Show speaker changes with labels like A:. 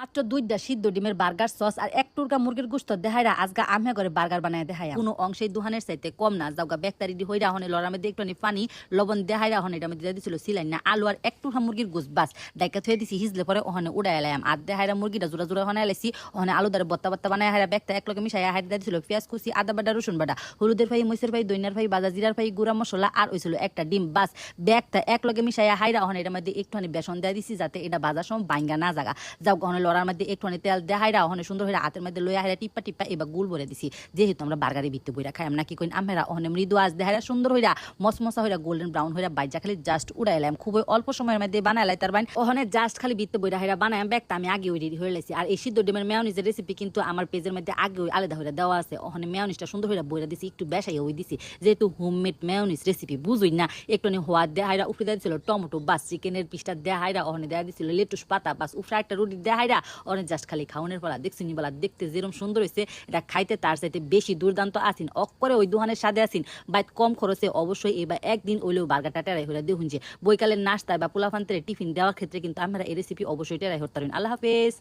A: মাত্র ২টা সিদ্ধ ডিমের বার্গার সস আর ১ টুকরা মুরগির গোশত দেখাইরা আজগা আমে করে বার্গার বানায় দেখাইয়া কোনো অংশেই দুহানের চাইতে কম না যাওগা ব্যাকতারি দি হইরা হনে লড়ার মধ্যে একটুখানি পানি লবণ দেখাইরা হনে এটা মধ্যে দিছিল সিলাইন না আলু আর ১ টুকরা মুরগির গোশ বাস ডাইকা থুয়ে দিছি হিজলে পরে ওখানে উড়াই এলাম আর দেখাইরা মুরগিটা জোড়া জোড়া হনে এলাইছি ওখানে আলু দারে বত্তা বত্তা বানায় হাইরা ব্যাকটা এক লগে মিশাইয়া হাইরা দিছিল পেঁয়াজ কুচি আদা বাটা রসুন বাটা হলুদের ফাই মরিচের ফাই দইনার ফাই বাজা জিরার ফাই গুঁড়া মশলা আর হইছিল একটা ডিম বাস ব্যাকটা এক লগে মিশাইয়া হাইরা ওখানে এটার মধ্যে একটুখানি বেসন দেয়া দিছি যাতে এটা বাজার সময় বাইঙ্গা না জাগা যাও ওখানে লড়ার মধ্যে একটুখানি তেল দেখাইরা ওখানে সুন্দর হয়ে হাতের মধ্যে লইয়া হাইরা টিপ্পা টিপ্পা এবার গুল ভরে দিছি যেহেতু আমরা বার্গারের ভিত্তি বইরা খাই আমরা কি কইন আমরা ওখানে মৃদু আজ দেখাইরা সুন্দর হইরা মসমসা হইরা গোল্ডেন ব্রাউন হইরা বাইজা খালি জাস্ট উড়াইলাম খুবই অল্প সময়ের মধ্যে বানাইলাই তার বাইন ওখানে জাস্ট খালি ভিত্তি বইরা হাইরা বানাইম ব্যাগটা আমি আগে রেডি হয়ে লাইছি আর এই সিদ্ধ ডিমের মেয়োনিজের রেসিপি কিন্তু আমার পেজের মধ্যে আগে আলাদা হইরা দেওয়া আছে ওখানে মেয়োনিজটা সুন্দর হইরা বইরা দিছি একটু বেশাইয়া ওই দিছি যেহেতু হোমমেড মেয়োনিজ রেসিপি বুঝুই না একটুখানি হওয়া দেয়া হাইরা উপরে দেওয়া দিছিল টমেটো বাস চিকেনের পিসটা দেয়া হাইরা ওখানে দেওয়া দিছিল লেটুস পাতা বাস উপরে একটা রুটি দেয়া হাইরা ওখানে জাস্ট খালি খাওয়ানোর পর দেখছি নিবালা দেখতে যেরকম সুন্দর হয়েছে এটা খাইতে তার চাইতে বেশি দুর্দান্ত আসিন অক্করে ওই দোকানের স্বাদে আসিন বাইত কম খরচে অবশ্যই এবার একদিন ওইলেও বার্গারটা টেরাই হইরা দেখুন যে বইকালের নাস্তায় বা পোলাফান্তের টিফিন দেওয়ার ক্ষেত্রে কিন্তু আমরা এই রেসিপি অবশ্যই টেরাই হতে পারেন। আল্লাহ হাফেজ।